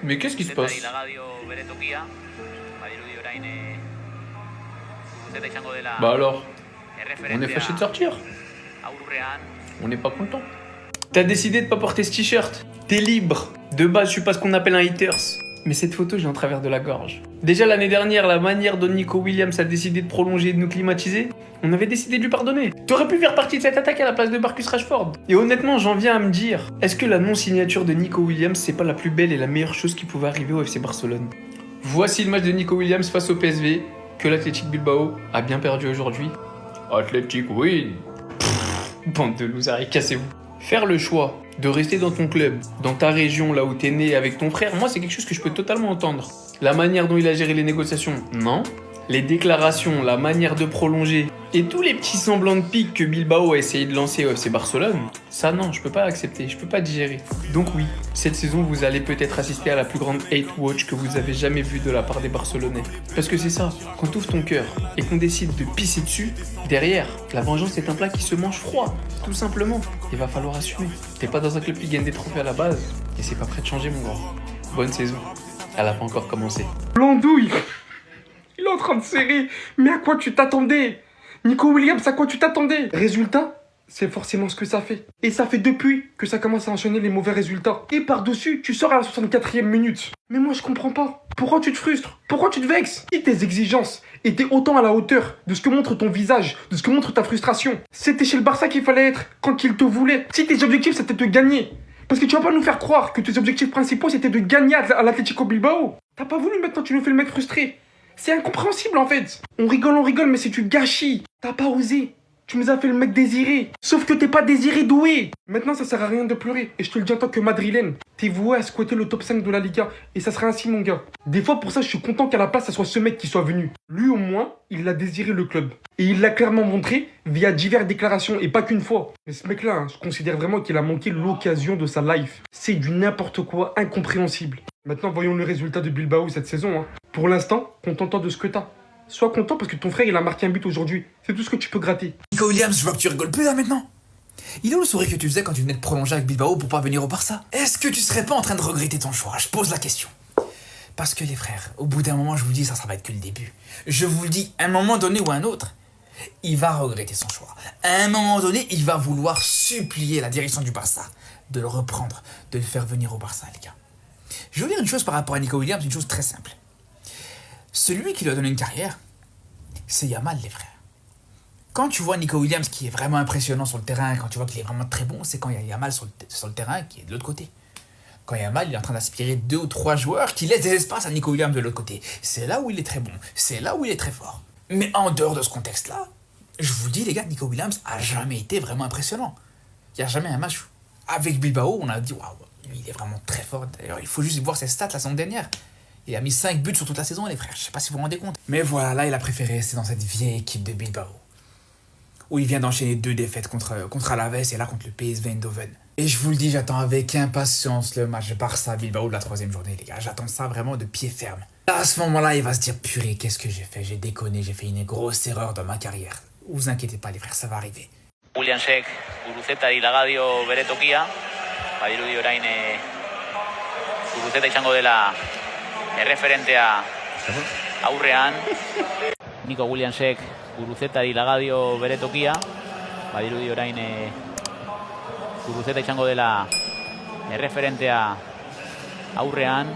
Mais qu'est-ce qui se passe? Bah alors, on est fâché de sortir. On n'est pas content. T'as décidé de pas porter ce t-shirt. T'es libre. De base, je suis pas ce qu'on appelle un haters. Mais cette photo, j'ai en travers de la gorge. Déjà l'année dernière, la manière dont Nico Williams a décidé de prolonger et de nous climatiser, on avait décidé de lui pardonner. T'aurais pu faire partie de cette attaque à la place de Marcus Rashford. Et honnêtement, j'en viens à me dire, est-ce que la non-signature de Nico Williams, c'est pas la plus belle et la meilleure chose qui pouvait arriver au FC Barcelone? Voici le match de Nico Williams face au PSV, que l'Athletic Bilbao a bien perdu aujourd'hui. Athletic win. Bande de losers, cassez-vous. Faire le choix de rester dans ton club, dans ta région, là où t'es né avec ton frère, moi c'est quelque chose que je peux totalement entendre. La manière dont il a géré les négociations, non. Les déclarations, la manière de prolonger et tous les petits semblants de pique que Bilbao a essayé de lancer au FC Barcelone, ça non, je peux pas accepter, je peux pas digérer. Donc oui, cette saison vous allez peut-être assister à la plus grande hate watch que vous avez jamais vue de la part des Barcelonais. Parce que c'est ça, quand t'ouvres ton cœur et qu'on décide de pisser dessus, derrière, la vengeance est un plat qui se mange froid, tout simplement. Il va falloir assumer. T'es pas dans un club qui gagne des trophées à la base et c'est pas prêt de changer mon grand. Bonne saison, elle a pas encore commencé. Blandouille, il est en train de serrer. Mais à quoi tu t'attendais? Nico Williams, à quoi tu t'attendais? Résultat, c'est forcément ce que ça fait. Et ça fait depuis que ça commence à enchaîner les mauvais résultats. Et par-dessus, tu sors à la 64e minute. Mais moi, je comprends pas. Pourquoi tu te frustres? Pourquoi tu te vexes? Si tes exigences étaient autant à la hauteur de ce que montre ton visage, de ce que montre ta frustration, c'était chez le Barça qu'il fallait être quand il te voulait. Si tes objectifs, c'était de gagner. Parce que tu vas pas nous faire croire que tes objectifs principaux, c'était de gagner à l'Atlético Bilbao. T'as pas voulu, maintenant tu nous fais le mec frustré. C'est incompréhensible en fait. On rigole, mais c'est du gâchis. T'as pas osé. Tu nous as fait le mec désiré. Sauf que t'es pas désiré doué. Maintenant, ça sert à rien de pleurer. Et je te le dis en tant que madrilène. T'es voué à squatter le top 5 de la Liga. Et ça sera ainsi, mon gars. Des fois, pour ça, je suis content qu'à la place, ça soit ce mec qui soit venu. Lui, au moins, il a désiré le club. Et il l'a clairement montré via diverses déclarations. Et pas qu'une fois. Mais ce mec-là, hein, je considère vraiment qu'il a manqué l'occasion de sa life. C'est du n'importe quoi incompréhensible. Maintenant, voyons le résultat de Bilbao cette saison. Hein. Pour l'instant, content-toi de ce que t'as. Sois content parce que ton frère, il a marqué un but aujourd'hui. C'est tout ce que tu peux gratter. Nico Williams, je vois que tu rigoles plus là maintenant. Il est où le sourire que tu faisais quand tu venais de prolonger avec Bilbao pour pas venir au Barça? Est-ce que tu serais pas en train de regretter ton choix? Je pose la question. Parce que les frères, au bout d'un moment, je vous dis, ça va être que le début. Je vous le dis, à un moment donné ou à un autre, il va regretter son choix. À un moment donné, il va vouloir supplier la direction du Barça de le reprendre, de le faire venir au Barça, les gars. Je veux dire une chose par rapport à Nico Williams, une chose très simple. Celui qui lui a donné une carrière, c'est Yamal, les frères. Quand tu vois Nico Williams qui est vraiment impressionnant sur le terrain, quand tu vois qu'il est vraiment très bon, c'est quand il y a Yamal sur le terrain qui est de l'autre côté. Quand Yamal il est en train d'aspirer 2 ou 3 joueurs qui laissent des espaces à Nico Williams de l'autre côté. C'est là où il est très bon, c'est là où il est très fort. Mais en dehors de ce contexte-là, je vous dis les gars, Nico Williams a jamais été vraiment impressionnant. Il n'y a jamais un match avec Bilbao, on a dit waouh, lui il est vraiment très fort. D'ailleurs, il faut juste voir ses stats la saison dernière. Il a mis 5 buts sur toute la saison, les frères. Je sais pas si vous vous rendez compte. Mais voilà, là, il a préféré rester dans cette vieille équipe de Bilbao. Où il vient d'enchaîner 2 défaites contre Alaves et là contre le PSV Eindhoven. Et je vous le dis, j'attends avec impatience le match Barça-Bilbao de la 3e journée, les gars. J'attends ça vraiment de pied ferme. Là, à ce moment-là, il va se dire, purée, qu'est-ce que j'ai fait? J'ai déconné, j'ai fait une grosse erreur dans ma carrière. Vous inquiétez pas, les frères, ça va arriver. Williamsek, Guruzeta y Lagadio bere tokia. Badirudi orain Guruzeta izango dela erreferente aurrean. Nico Williamsek, Guruzeta y Lagadio bere tokia. Badirudi orain Guruzeta izango dela erreferente aurrean.